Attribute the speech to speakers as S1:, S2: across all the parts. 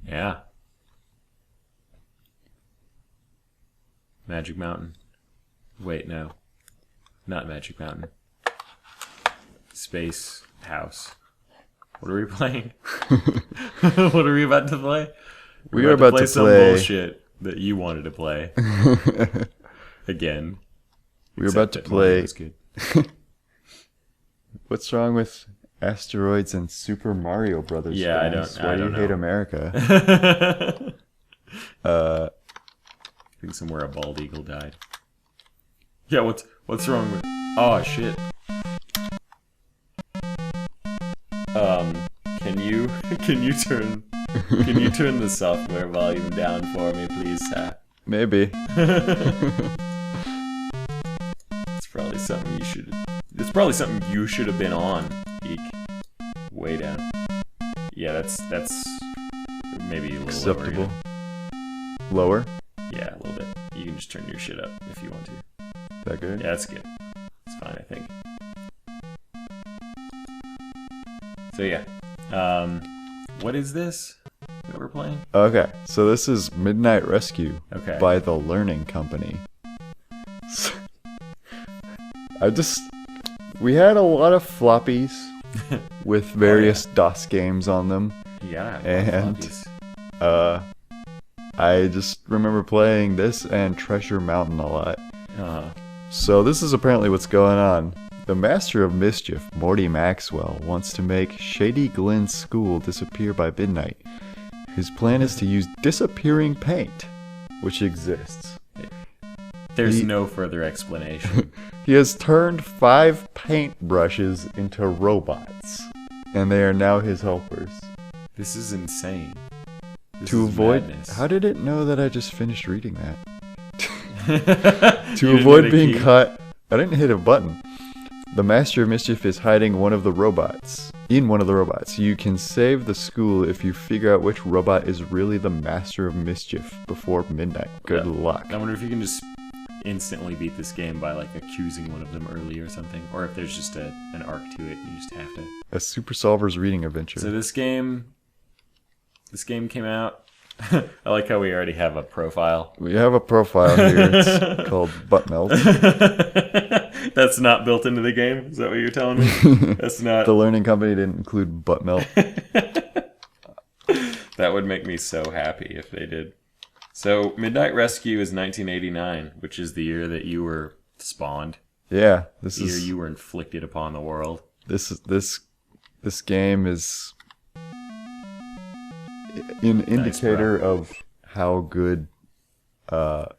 S1: Yeah. Magic Mountain. Wait, no. Not Magic Mountain. Space House. What are we playing? What are we about to play?
S2: We are about to
S1: some
S2: play
S1: bullshit that you wanted to play. Again.
S2: We're about to play.
S1: Was good.
S2: What's wrong with asteroids and Super Mario Brothers?
S1: Yeah,
S2: fans?
S1: I
S2: Why do you
S1: don't
S2: hate
S1: know.
S2: America?
S1: I think somewhere a bald eagle died. Yeah, what's wrong with? Oh shit. Can you turn the software volume down for me, please, sir?
S2: Maybe.
S1: It's probably something you should. It's probably something you should have been on. Eek. Way down. Yeah, that's maybe a little
S2: Acceptable.
S1: Lower.
S2: Lower?
S1: Yeah, a little bit. You can just turn your shit up if you want to.
S2: Is that good?
S1: Yeah, that's good. It's fine, I think. So yeah, what is this that we're playing?
S2: Okay, so this is Midnight Rescue
S1: Okay.
S2: by the Learning Company. We had a lot of floppies with various DOS games on them.
S1: Yeah.
S2: And I just remember playing this and Treasure Mountain a lot. So this is apparently what's going on. The Master of Mischief, Morty Maxwell, wants to make Shady Glen School disappear by midnight. His plan is to use disappearing paint, which exists.
S1: There's no further explanation.
S2: He has turned 5 paintbrushes into robots, and they are now his helpers.
S1: This is insane. This
S2: To
S1: is
S2: avoid...
S1: madness.
S2: How did it know that I just finished reading that?
S1: You
S2: To
S1: didn't
S2: avoid
S1: hit a
S2: being
S1: key?
S2: caught... I didn't hit a button. The Master of Mischief is hiding one of the robots. In one of the robots. You can save the school if you figure out which robot is really the Master of Mischief before midnight. Good luck.
S1: I wonder if you can just instantly beat this game by like accusing one of them early or something, or if there's just an arc to it and you just have to.
S2: A Super Solver's reading adventure.
S1: So this game came out. I like how we already have a profile.
S2: We have a profile here. It's called Butt Melt.
S1: That's not built into the game? Is that what you're telling me? That's not.
S2: The Learning Company didn't include Butt Melt.
S1: That would make me so happy if they did. So Midnight Rescue is 1989, which is the year that you were spawned.
S2: Yeah,
S1: The year you were inflicted upon the world.
S2: this game is an indicator of how good of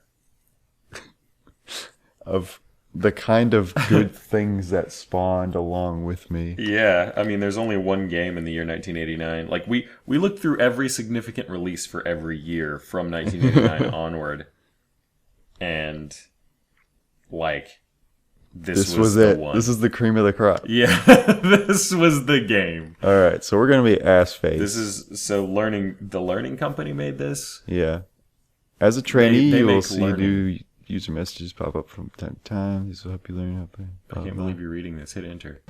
S2: the kind of good things that spawned along with me.
S1: Yeah, I mean, there's only one game in the year 1989. Like, we looked through every significant release for every year from 1989 onward. And, like, this was the
S2: it.
S1: one.
S2: This is the cream of the crop.
S1: Yeah, this was the game.
S2: Alright, so we're going to be ass-faced.
S1: This is, so the Learning Company made this?
S2: Yeah. As a trainee,
S1: They
S2: you will
S1: make
S2: see
S1: learning.
S2: new user messages pop up from time to time. These will help you learn how to play.
S1: I can't believe you're reading this. Hit enter.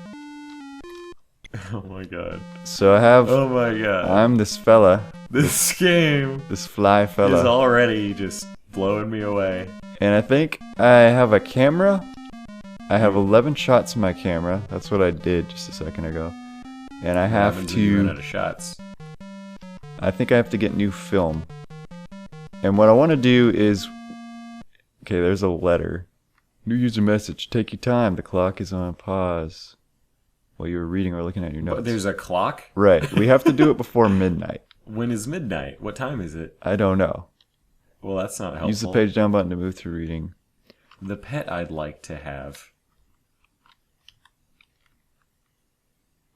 S1: Oh my god.
S2: So I have...
S1: Oh my god.
S2: I'm this fella.
S1: This game
S2: This fly
S1: is
S2: fella.
S1: already just blowing me away.
S2: And I think I have a camera. I have 11 shots in my camera. That's what I did just a second ago. And I
S1: What
S2: have
S1: happens when you run
S2: to...
S1: out of shots?
S2: I think I have to get new film. And what I want to do is... Okay, there's a letter. New user message. Take your time. The clock is on pause. While you were reading or looking at your notes.
S1: But there's a clock?
S2: Right. We have to do it before midnight.
S1: When is midnight? What time is it?
S2: I don't know.
S1: Well, that's not helpful.
S2: Use the page down button to move through reading.
S1: The pet I'd like to have.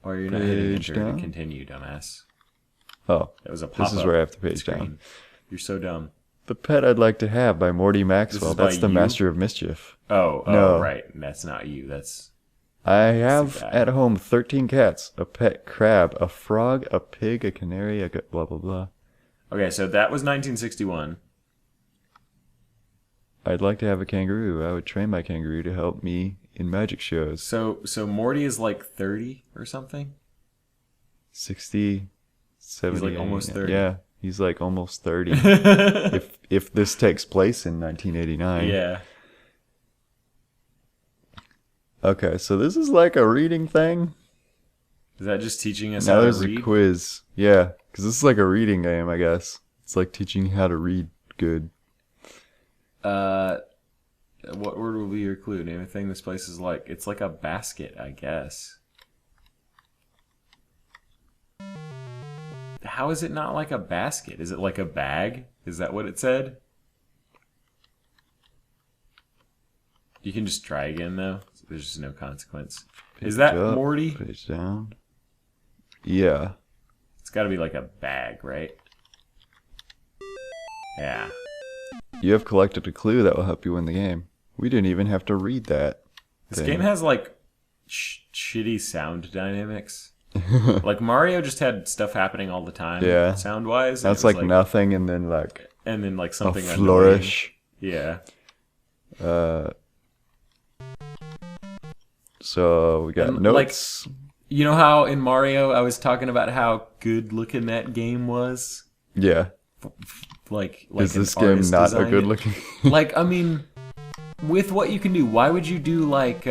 S1: Or you're not hitting
S2: Page
S1: enter
S2: down?
S1: to continue, dumbass.
S2: Oh,
S1: That was a pop-up.
S2: this is where I have to page
S1: screen.
S2: down.
S1: You're so dumb.
S2: The Pet I'd Like to Have by Morty Maxwell.
S1: by
S2: That's the
S1: you?
S2: Master of Mischief.
S1: Oh,
S2: No.
S1: right. That's not you. That's
S2: I have
S1: guy.
S2: at home 13 cats, a pet crab, a frog, a pig, a canary, a blah blah blah.
S1: okay. So that was 1961.
S2: I'd like to have a kangaroo. I would train my kangaroo to help me in magic shows.
S1: So Morty is like 30 or something.
S2: 60, 70,
S1: He's like almost 30.
S2: Yeah, he's like almost 30. if this takes place in 1989.
S1: Yeah.
S2: Okay, so this is like a reading thing.
S1: Is that just teaching us
S2: Now
S1: how to
S2: there's
S1: read?
S2: a quiz. Yeah, because this is like a reading game, I guess. It's like teaching you how to read good.
S1: What word will be your clue? Name a thing this place is like. It's like a basket, I guess. How is it not like a basket? Is it like a bag? Is that what it said? You can just try again, though. There's just no consequence. Is that
S2: Up,
S1: Morty?
S2: put it down. Yeah.
S1: It's got to be like a bag, right? Yeah.
S2: You have collected a clue that will help you win the game. We didn't even have to read that.
S1: This game has like shitty sound dynamics. Like Mario just had stuff happening all the time.
S2: Yeah.
S1: Sound wise.
S2: That's like nothing and then like
S1: something
S2: a flourish.
S1: Annoying.
S2: Yeah. So we got notes.
S1: Like, you know how in Mario I was talking about how good looking that game was?
S2: Yeah.
S1: Like
S2: is this game not a good looking?
S1: Like, I mean, with what you can do, why would you do like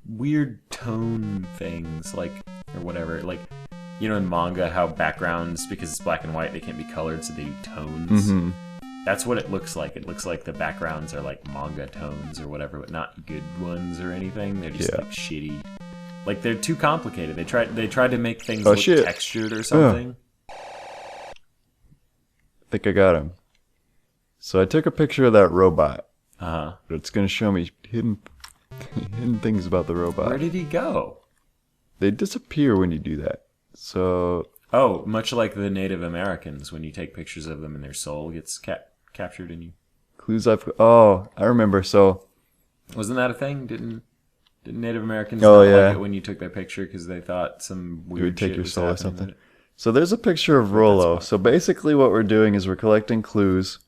S1: weird tone things, like, or whatever, like, you know, in manga how backgrounds, because it's black and white, they can't be colored, so they do tones.
S2: Mm-hmm.
S1: That's what it looks like. It looks like the backgrounds are like manga tones or whatever, but not good ones or anything. They're just like shitty. Like, they're too complicated. They tried to make things look textured or something.
S2: I think I got him. So I took a picture of that robot.
S1: Uh-huh.
S2: But it's going to show me hidden things about the robot.
S1: Where did he go?
S2: They disappear when you do that. So...
S1: Oh, much like the Native Americans, when you take pictures of them and their soul gets captured in you.
S2: Clues I've... Oh, I remember. So...
S1: Wasn't that a thing? Didn't Native Americans like it when you took their picture because they thought some weird
S2: you would take
S1: shit
S2: your
S1: was
S2: soul or
S1: happening
S2: something? So there's a picture of Rollo. So basically what we're doing is we're collecting clues.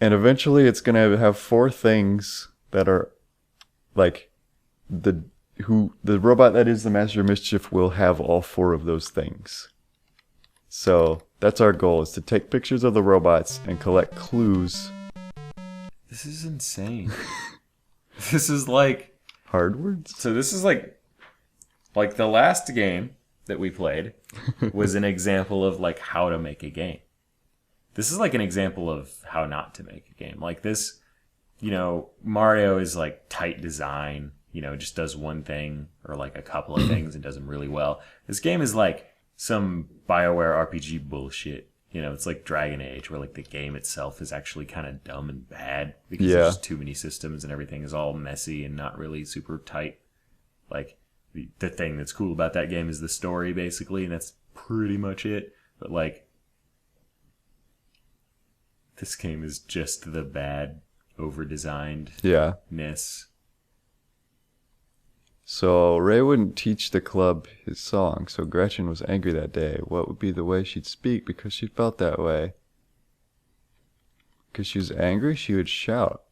S2: And eventually it's going to have 4 things that are like the robot that is the Master of Mischief will have all 4 of those things. So that's our goal, is to take pictures of the robots and collect clues.
S1: This is insane. This is like
S2: hard words.
S1: So this is like the last game that we played was an example of like how to make a game. This is like an example of how not to make a game. Like this, you know, Mario is like tight design, you know, just does one thing or like a couple of things and does them really well. This game is like some BioWare RPG bullshit. You know, it's like Dragon Age, where like the game itself is actually kind of dumb and bad because there's just too many systems and everything is all messy and not really super tight. Like, the thing that's cool about that game is the story, basically, and that's pretty much it. But like, this game is just the bad, over-designed-ness.
S2: So Ray wouldn't teach the club his song, so Gretchen was angry that day. What would be the way she'd speak because she felt that way? Because she was angry, she would shout.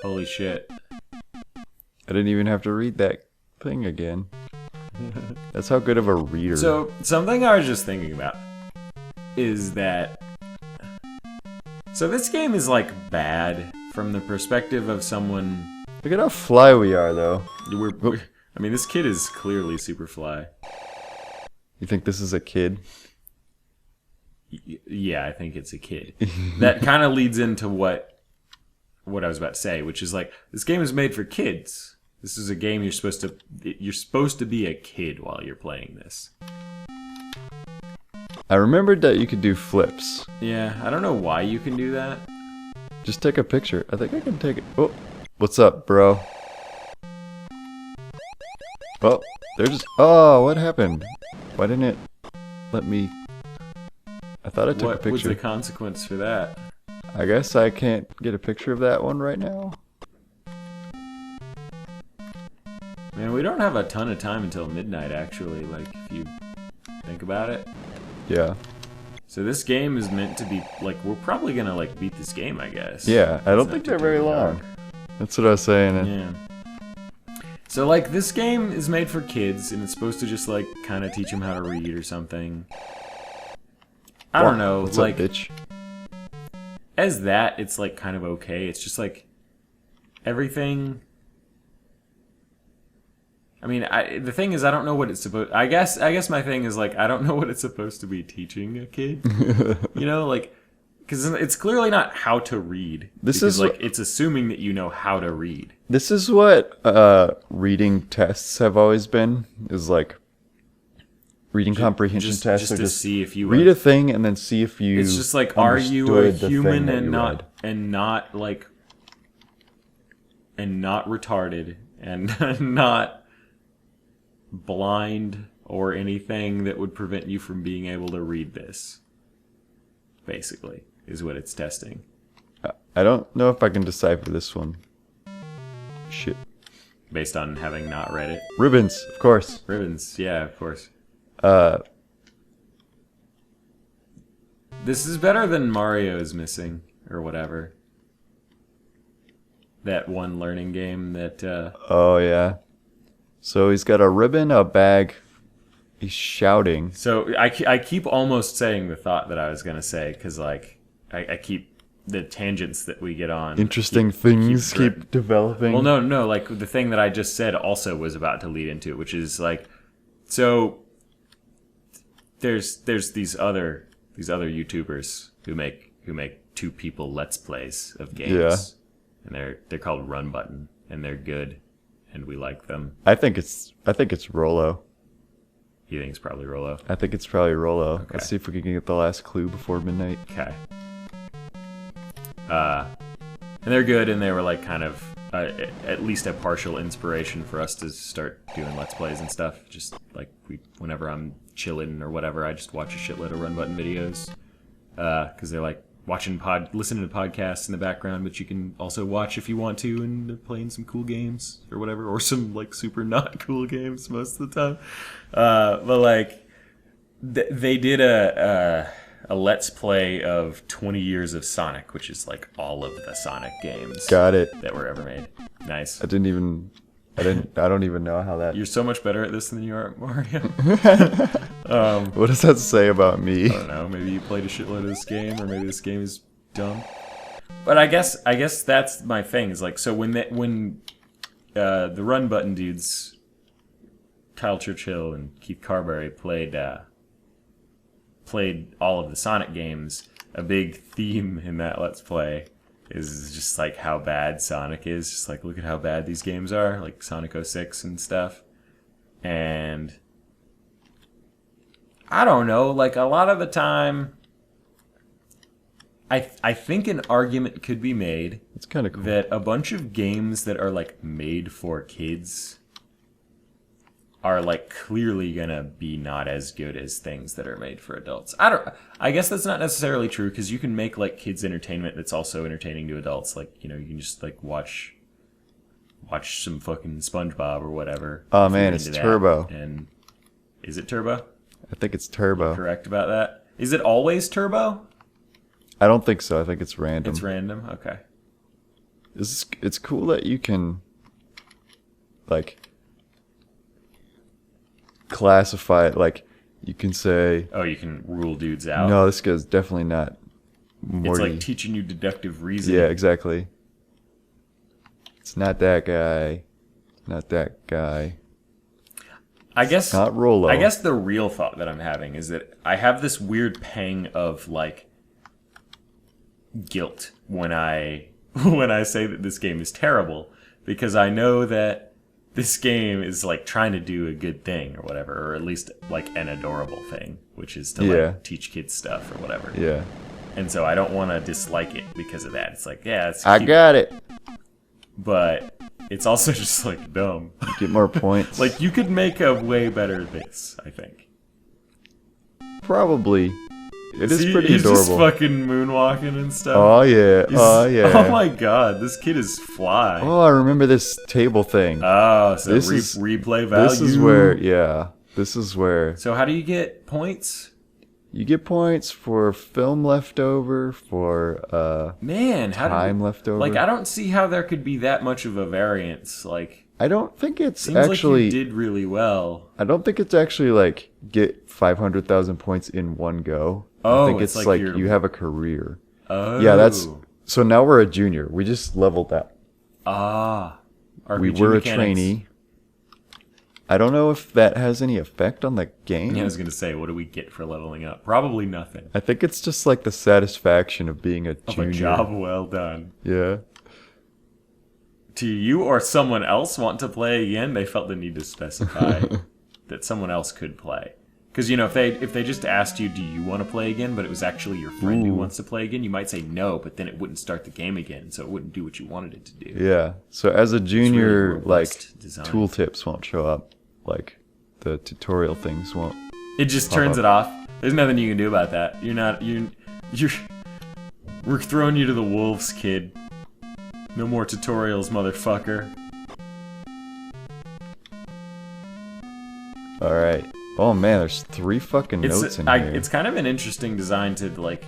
S1: Holy shit.
S2: I didn't even have to read that thing again. That's how good of a reader.
S1: So, something I was just thinking about is that... So this game is, like, bad from the perspective of someone...
S2: Look at how fly we are, though.
S1: I mean, this kid is clearly super fly.
S2: You think this is a kid?
S1: Yeah, I think it's a kid. That kind of leads into what I was about to say, which is like, this game is made for kids. This is a game you're supposed to be a kid while you're playing this.
S2: I remembered that you could do flips.
S1: Yeah, I don't know why you can do that.
S2: Just take a picture. I think I can take it. Oh, what's up, bro? Oh, oh, what happened? Why didn't it let me... I thought I took a picture.
S1: What's the consequence for that?
S2: I guess I can't get a picture of that one right now.
S1: Man, we don't have a ton of time until midnight, actually, like, if you think about it.
S2: Yeah.
S1: So this game is meant to be, like, we're probably gonna, like, beat this game, I guess.
S2: Yeah, I don't think they're very long. That's what I was saying.
S1: Yeah. So, like, this game is made for kids, and it's supposed to just, like, kind of teach them how to read or something. I don't know,
S2: What's
S1: like,
S2: up, bitch?
S1: as that, it's, like, kind of okay. It's just, like, everything... I mean, the thing is, I don't know what it's supposed... I guess my thing is, like, I don't know what it's supposed to be teaching a kid. You know, like... Because it's clearly not how to read. It's assuming that you know how to read.
S2: This is what reading tests have always been. Is like reading comprehension tests.
S1: Just to see if you
S2: read a thing and then see if you.
S1: It's just like, are you a human and not retarded and not blind or anything that would prevent you from being able to read this? Basically, is what it's testing.
S2: I don't know if I can decipher this one. Shit.
S1: Based on having not read it.
S2: Ribbons, of course.
S1: Ribbons, yeah, of course. This is better than Mario's Missing, or whatever. That one learning game that...
S2: Oh, yeah. So he's got a ribbon, a bag... He's shouting.
S1: So I keep almost saying the thought that I was going to say, because like I keep the tangents that we get on.
S2: Interesting things keep developing.
S1: Well, no, like the thing that I just said also was about to lead into it, which is like, so there's these other YouTubers who make two people Let's Plays of games.
S2: Yeah.
S1: And they're called Run Button, and they're good, and we like them.
S2: I think it's Rollo.
S1: You think it's probably Rollo?
S2: I think it's probably Rollo.
S1: Okay.
S2: Let's see if we can get the last clue before midnight.
S1: Okay. And they're good, and they were like kind of at least a partial inspiration for us to start doing Let's Plays and stuff. Just like whenever I'm chilling or whatever, I just watch a shitload of Run Button videos because they're like listening to podcasts in the background, but you can also watch if you want to, and they're playing some cool games or whatever, or some like super not cool games most of the time. But like they did a Let's Play of 20 years of Sonic, which is like all of the Sonic games.
S2: Got it.
S1: That were ever made. Nice.
S2: I don't even know how that...
S1: You're so much better at this than you are, Mario.
S2: What does that say about me?
S1: I don't know. Maybe you played a shitload of this game, or maybe this game is dumb. But I guess that's my thing. Is like, so when the Run Button dudes, Kyle Churchill and Keith Carberry played all of the Sonic games, a big theme in that Let's Play is just like how bad Sonic is. Just like, look at how bad these games are, like Sonic 06 and stuff. And I don't know, like a lot of the time, I think an argument could be made.
S2: It's kind of cool
S1: that a bunch of games that are like made for kids are like clearly gonna be not as good as things that are made for adults. I guess that's not necessarily true, because you can make like kids entertainment that's also entertaining to adults. Like, you know, you can just like watch some fucking SpongeBob or whatever.
S2: Oh man, it's Turbo.
S1: And is it Turbo?
S2: I think it's Turbo.
S1: You're correct about that. Is it always Turbo?
S2: I don't think so. I think it's random.
S1: It's random. Okay.
S2: It's cool that you can like classify it. Like you can say,
S1: oh, you can rule dudes out.
S2: No, this guy's definitely not Morty.
S1: It's like teaching you deductive reasoning.
S2: Yeah, exactly. It's not that guy. Not that guy.
S1: I guess
S2: not Rollo.
S1: I guess the real thought that I'm having is that I have this weird pang of like guilt when I say that this game is terrible, because I know that this game is like trying to do a good thing or whatever, or at least like an adorable thing, which is to like teach kids stuff or whatever.
S2: Yeah.
S1: And so I don't want to dislike it because of that. It's like, yeah, it's
S2: I got it.
S1: But it's also just like dumb.
S2: You get more points.
S1: Like you could make a way better this, I think.
S2: Probably. It is pretty
S1: he's
S2: adorable.
S1: He's just fucking moonwalking and stuff.
S2: Oh yeah. Oh yeah.
S1: Oh my god, this kid is fly.
S2: Oh, I remember this table thing.
S1: Oh, so this is replay value.
S2: This is where, yeah. This is where.
S1: So how do you get points?
S2: You get points for film left over, for
S1: man,
S2: time left over.
S1: Like, I don't see how there could be that much of a variance. Like,
S2: I don't think it's
S1: Seems
S2: actually.
S1: like you did really well.
S2: I don't think it's actually like get 500,000 points in one go.
S1: Oh,
S2: I think
S1: it's
S2: it's
S1: like
S2: like you have a career.
S1: Oh.
S2: Yeah, that's. So now we're a junior. We just leveled up.
S1: Ah.
S2: We
S1: RPG
S2: were
S1: mechanics.
S2: a trainee. I don't know if that has any effect on the game.
S1: Yeah, I was going to say, what do we get for leveling up? Probably nothing.
S2: I think it's just like the satisfaction of being a
S1: Of
S2: junior.
S1: a job well done.
S2: Yeah.
S1: Do you or someone else want to play again? They felt the need to specify that someone else could play. Because, you know, if they just asked you, do you want to play again, but it was actually your friend who wants to play again, you might say no, but then it wouldn't start the game again, so it wouldn't do what you wanted it to do.
S2: Yeah. So as a junior,
S1: really
S2: like,
S1: robust design.
S2: tooltips won't show up. Like, the tutorial things won't.
S1: It just turns it off. There's nothing you can do about that. We're throwing you to the wolves, kid. No more tutorials, motherfucker.
S2: Alright. Oh man, there's 3 fucking notes in here.
S1: It's kind of an interesting design to like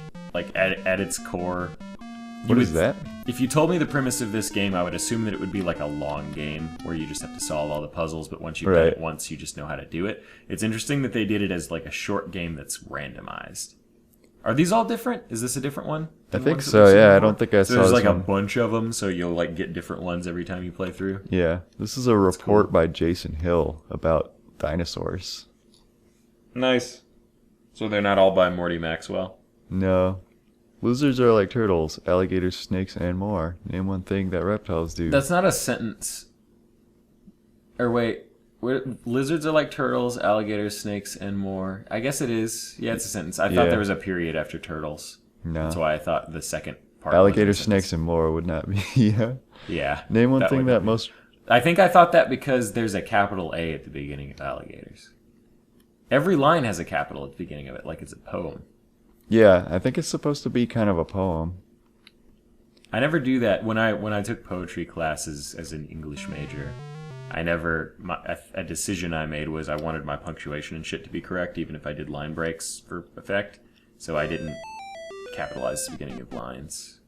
S1: at its core.
S2: What is that?
S1: If you told me the premise of this game, I would assume that it would be like a long game where you just have to solve all the puzzles, but once you've done it once, you just know how to do it. It's interesting that they did it as like a short game that's randomized. Are these all different? Is this a different one?
S2: I think so, yeah. I don't think I saw this
S1: there's like
S2: one.
S1: a bunch of them, so you'll like get different ones every time you play through.
S2: Yeah. This is a report by Jason Hill about dinosaurs.
S1: Nice. So they're not all by Morty Maxwell?
S2: No. Lizards are like turtles, alligators, snakes, and more. Name one thing that reptiles do.
S1: That's not a sentence. Or wait, lizards are like turtles, alligators, snakes, and more. I guess it is. Yeah, it's a sentence. I thought there was a period after turtles.
S2: No.
S1: That's why I thought the second part
S2: Alligators,
S1: was a
S2: snakes, and more would not be. Yeah.
S1: Yeah.
S2: Name one thing that most...
S1: I think I thought that because there's a capital A at the beginning of alligators. Every line has a capital at the beginning of it, like it's a poem.
S2: Yeah, I think it's supposed to be kind of a poem.
S1: I never do that. When I took poetry classes as an English major, a decision I made was I wanted my punctuation and shit to be correct, even if I did line breaks for effect. So I didn't capitalize the beginning of lines.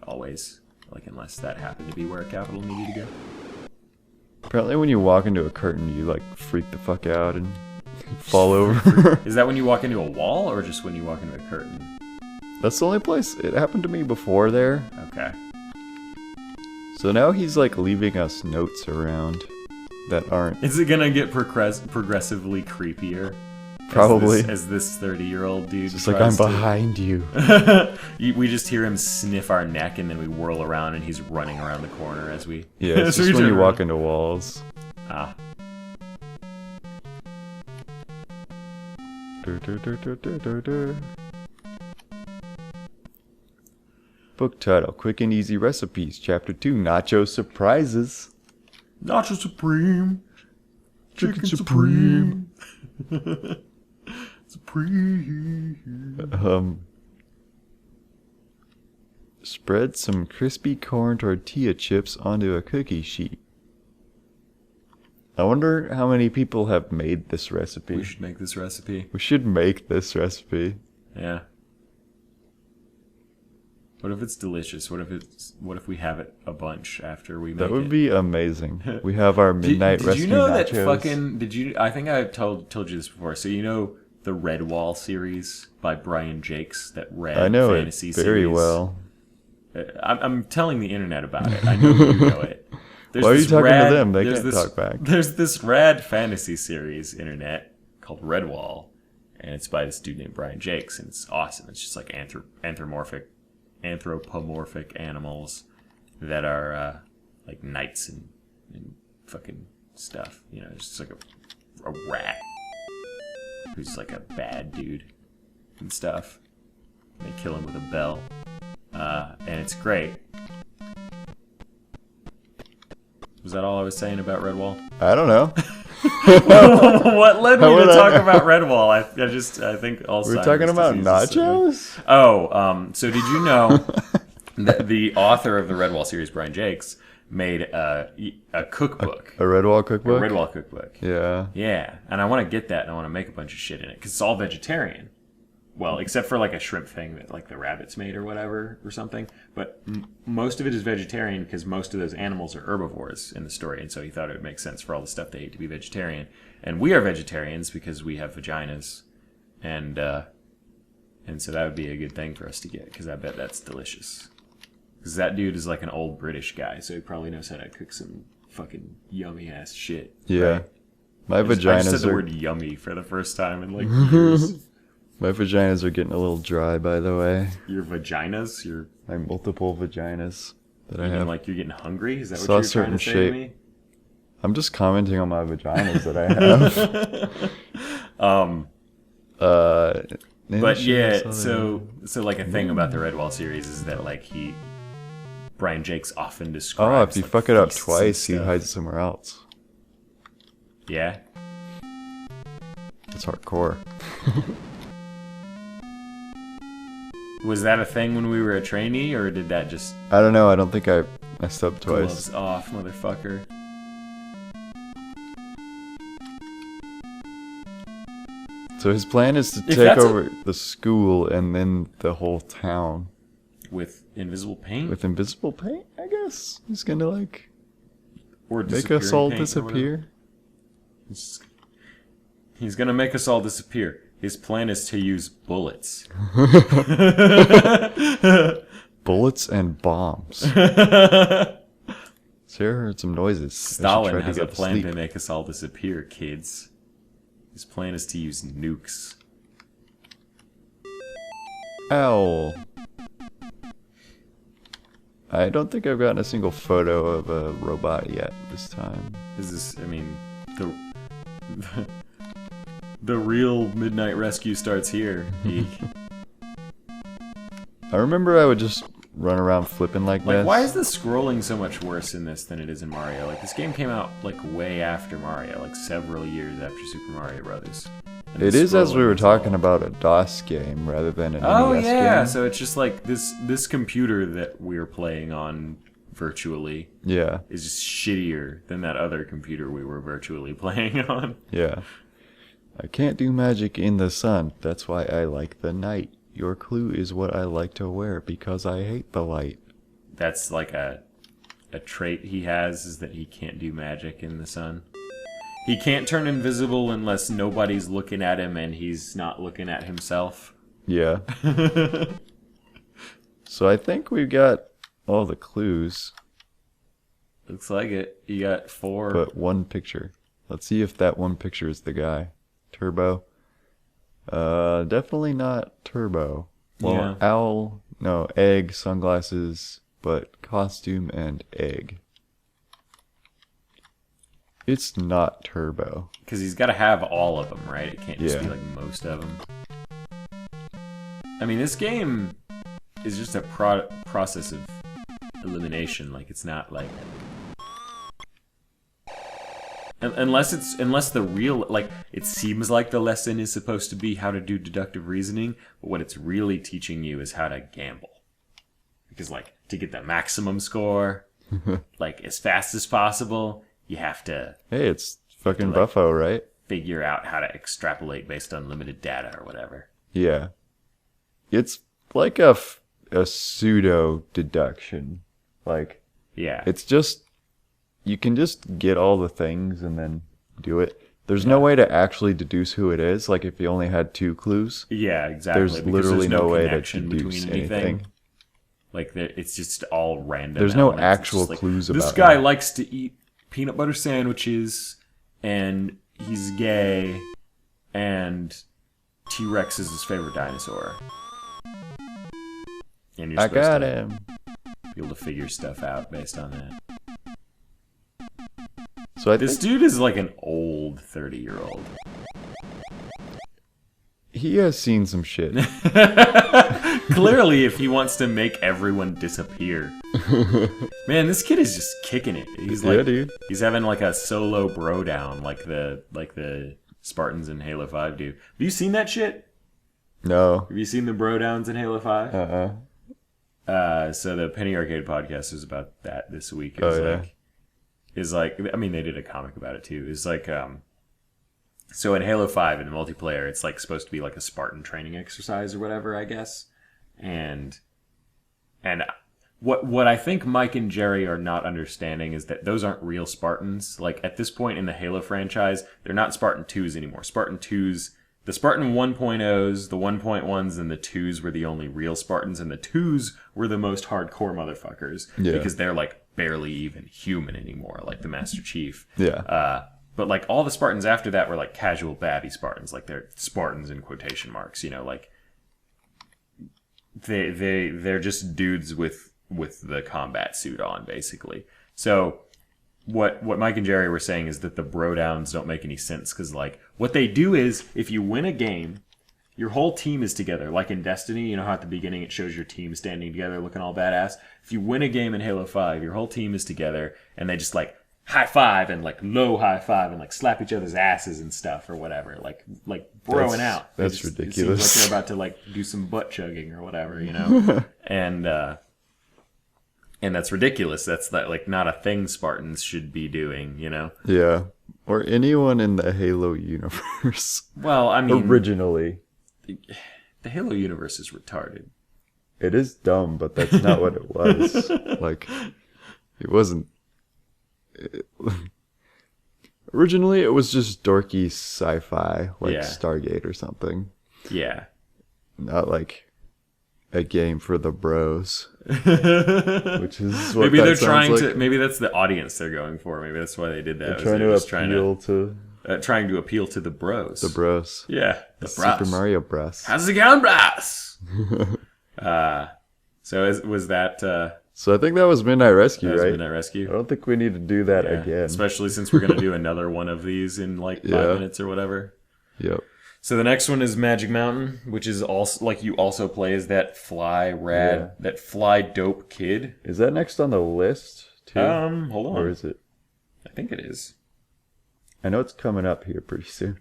S1: Always. Like, unless that happened to be where a capital needed to go.
S2: Apparently when you walk into a curtain, you, like, freak the fuck out and fall over.
S1: Is that when you walk into a wall, or just when you walk into a curtain?
S2: That's the only place. It happened to me before there.
S1: Okay.
S2: So now he's, like, leaving us notes around that aren't...
S1: Is it gonna get progressively creepier?
S2: Probably.
S1: As this 30-year-old dude
S2: Just like, I'm behind you.
S1: We just hear him sniff our neck, and then we whirl around, and he's running around the corner as we...
S2: Yeah, it's just when you walk into walls.
S1: Ah.
S2: Book title, Quick and Easy Recipes, Chapter 2, Nacho Surprises.
S1: Nacho Supreme. Chicken Supreme. Supreme.
S2: Spread some crispy corn tortilla chips onto a cookie sheet. I wonder how many people have made this recipe.
S1: We should make this recipe.
S2: We should make this recipe.
S1: Yeah. What if it's delicious? What if we have it a bunch after we make it?
S2: That would be amazing. We have our midnight recipe nachos.
S1: Did you know that fucking... I think I told you this before. So you know the Redwall series by Brian Jakes? That Red
S2: I know
S1: fantasy
S2: it very
S1: series?
S2: well.
S1: I'm telling the internet about it. I know you know it.
S2: Why are you talking to them? They can't talk back.
S1: There's this rad fantasy series, internet, called Redwall. And it's by this dude named Brian Jakes. And it's awesome. It's just like anthropomorphic animals that are like knights and fucking stuff. You know, it's just like a rat who's like a bad dude and stuff. They kill him with a bell. And it's great. Was that all I was saying about Redwall?
S2: I don't know.
S1: What led me to talk about Redwall? I think Alzheimer's
S2: We're talking about nachos?
S1: So did you know that the author of the Redwall series, Brian Jakes, made a cookbook?
S2: A Redwall cookbook?
S1: A Redwall cookbook.
S2: Yeah.
S1: Yeah, and I want to get that, and I want to make a bunch of shit in it, because it's all vegetarian. well, except for like a shrimp thing that like the rabbits made or whatever or something. But most of it is vegetarian because most of those animals are herbivores in the story, and so he thought it would make sense for all the stuff they ate to be vegetarian. And we are vegetarians because we have vaginas, and so that would be a good thing for us to get because I bet that's delicious. Because that dude is like an old British guy, so he probably knows how to cook some fucking yummy ass shit.
S2: Yeah,
S1: right?
S2: My
S1: I
S2: vaginas
S1: just said the
S2: are
S1: word yummy for the first time in like years.
S2: my vaginas are getting a little dry. By the way,
S1: Your vaginas? Your
S2: my multiple vaginas that I
S1: You mean
S2: have.
S1: like you're getting hungry? Is that
S2: Saw
S1: what
S2: a
S1: you're trying to
S2: certain
S1: say
S2: shape.
S1: to me?
S2: I'm just commenting on my vaginas that I have.
S1: But yeah, so like a thing about the Redwall series is that like Brian Jakes often describes.
S2: If you
S1: like,
S2: fuck it up
S1: feasts and
S2: twice, he
S1: stuff.
S2: hides it somewhere else.
S1: Yeah.
S2: It's hardcore.
S1: Was that a thing when we were a trainee, or did that just
S2: I don't know. I don't think I messed up twice.
S1: gloves off, motherfucker?
S2: So his plan is to
S1: If
S2: take
S1: that's
S2: over the school and then the whole town
S1: With invisible paint?
S2: with invisible paint. I guess he's gonna like
S1: Or
S2: make us all
S1: disappearing paint or whatever?
S2: disappear.
S1: He's gonna make us all disappear. His plan is to use bullets.
S2: Bullets and bombs. Sarah heard some noises. I should
S1: Stalin
S2: try to
S1: has a
S2: get to
S1: plan
S2: sleep.
S1: to make us all disappear, kids. His plan is to use nukes.
S2: Owl. I don't think I've gotten a single photo of a robot yet this time.
S1: This is, I mean, the real Midnight Rescue starts here. Eek.
S2: I remember I would just run around flipping like
S1: Like,
S2: this.
S1: why is the scrolling so much worse in this than it is in Mario? Like, this game came out, like, way after Mario, like, several years after Super Mario Brothers. And
S2: It
S1: the
S2: is as we
S1: scrolling
S2: were
S1: is all-
S2: talking about a DOS game rather than an
S1: Oh,
S2: NES
S1: yeah,
S2: game.
S1: so it's just like this computer that we're playing on virtually
S2: Yeah,
S1: is just shittier than that other computer we were virtually playing on.
S2: yeah. I can't do magic in the sun. That's why I like the night. Your clue is what I like to wear because I hate the light.
S1: That's like a trait he has, is that he can't do magic in the sun. He can't turn invisible unless nobody's looking at him and he's not looking at himself.
S2: Yeah. So I think we've got all the clues,
S1: Looks like it. You got 4.
S2: but one picture. Let's see if that one picture is the guy. Turbo. Definitely not Turbo. Well,
S1: Yeah.
S2: owl, no, egg, sunglasses, but costume and egg. It's not Turbo.
S1: Because he's got to have all of them, right? It can't just be
S2: Yeah.
S1: like most of them. I mean, this game is just a process of elimination. Like, it's not like... Unless the real, like, it seems like the lesson is supposed to be how to do deductive reasoning, but what it's really teaching you is how to gamble. Because, like, to get the maximum score, like, as fast as possible, you have to
S2: Hey, it's fucking
S1: like-
S2: Buffo, right?
S1: figure out how to extrapolate based on limited data or whatever.
S2: Yeah. It's like a pseudo deduction. Like,
S1: Yeah.
S2: it's just, you can just get all the things and then do it. There's no way to actually deduce who it is. Like, if you only had 2 clues,
S1: Yeah, exactly.
S2: there's
S1: because
S2: literally no way to
S1: connection
S2: deduce
S1: between
S2: anything.
S1: Like, it's just all random.
S2: There's no
S1: elements. It's
S2: actual
S1: just like,
S2: clues
S1: This
S2: about
S1: guy
S2: him.
S1: likes to eat peanut butter sandwiches, and he's gay, and T-Rex is his favorite dinosaur. And you're
S2: I
S1: supposed
S2: got
S1: to
S2: him.
S1: be able to figure stuff out based on that.
S2: So I
S1: This
S2: think
S1: dude is like an old 30-year-old.
S2: he has seen some shit.
S1: Clearly, if he wants to make everyone disappear. Man, this kid is just kicking it. He's like,
S2: Yeah, dude.
S1: He's having like a solo bro down, like the Spartans in Halo 5 do. Have you seen that shit?
S2: No.
S1: Have you seen the bro downs in Halo 5?
S2: Uh-uh.
S1: So the Penny Arcade podcast was about that this week.
S2: Oh, yeah.
S1: I mean, they did a comic about it too. It's like So in Halo 5 in the multiplayer, it's like supposed to be like a Spartan training exercise or whatever, I guess. And what I think Mike and Jerry are not understanding is that those aren't real Spartans. Like at this point in the Halo franchise, they're not Spartan 2s anymore. Spartan 2s, the Spartan 1.0s, the 1.1s, and the 2s were the only real Spartans, and the 2s were the most hardcore motherfuckers because they're like barely even human anymore, like the Master Chief.
S2: Yeah.
S1: But like all the Spartans after that were like casual baddie Spartans, like they're Spartans in quotation marks, you know, like they're just dudes with the combat suit on, basically. So what Mike and Jerry were saying is that the bro downs don't make any sense because like what they do is if you win a game, your whole team is together. Like in Destiny, you know how at the beginning it shows your team standing together looking all badass? If you win a game in Halo 5, your whole team is together and they just like high five and like low high five and like slap each other's asses and stuff or whatever, like broing out.
S2: That's ridiculous.
S1: It seems like they're about to like do some butt chugging or whatever, you know. and that's ridiculous. That's like not a thing Spartans should be doing, you know.
S2: Yeah, or anyone in the Halo universe.
S1: Well, I mean,
S2: originally,
S1: the Halo universe is retarded.
S2: It is dumb, but that's not what it was. Like, it wasn't. Originally, it was just dorky sci-fi, like Stargate or something.
S1: Yeah.
S2: Not like a game for the bros. Which is what
S1: maybe
S2: that
S1: they're
S2: sounds
S1: trying
S2: like.
S1: to. Maybe that's the audience they're going for. Maybe that's why they did that.
S2: They're trying
S1: to appeal to the bros.
S2: The bros.
S1: Yeah, the
S2: Super Mario Bros.
S1: How's it going, bros? So was that?
S2: So I think that was Midnight Rescue, right?
S1: Midnight Rescue.
S2: I don't think we need to do that again.
S1: Especially since we're going to do another one of these in like 5 minutes or whatever.
S2: Yep.
S1: So the next one is Magic Mountain, which is also like you also play as that fly dope kid.
S2: Is that next on the list too?
S1: Hold on.
S2: Or is it?
S1: I think it is.
S2: I know it's coming up here pretty soon.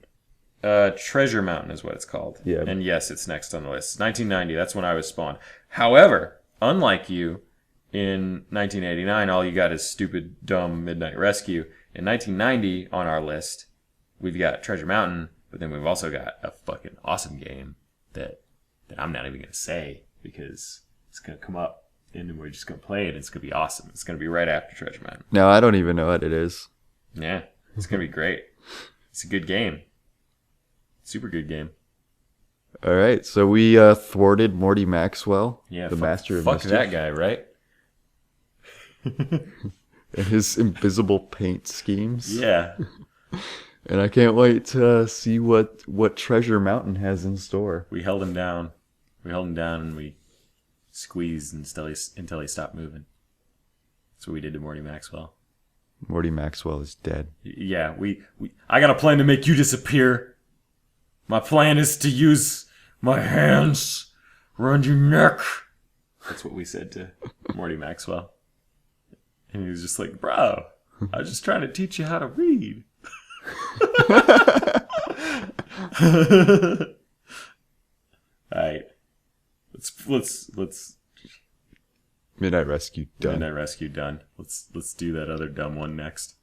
S1: Treasure Mountain is what it's called.
S2: Yeah.
S1: And yes, it's next on the list. 1990, that's when I was spawned. However, unlike you, in 1989, all you got is stupid, dumb Midnight Rescue. In 1990, on our list, we've got Treasure Mountain, but then we've also got a fucking awesome game that I'm not even going to say because it's going to come up and we're just going to play it and it's going to be awesome. It's going to be right after Treasure Mountain.
S2: No, I don't even know what it is.
S1: Yeah, it's going to be great. It's a good game. Super good game.
S2: All right, so we thwarted Morty Maxwell,
S1: the
S2: master of
S1: fuck
S2: mischief.
S1: that guy, right?
S2: And his invisible paint schemes.
S1: Yeah.
S2: And I can't wait to see what Treasure Mountain has in store.
S1: We held him down. And we squeezed until he stopped moving. That's what we did to Morty Maxwell.
S2: Morty Maxwell is dead.
S1: Yeah, I got a plan to make you disappear. My plan is to use my hands around your neck. That's what we said to Morty Maxwell. And he was just like, bro, I was just trying to teach you how to read. Alright. Let's
S2: Midnight Rescue done.
S1: Midnight Rescue done. Let's do that other dumb one next.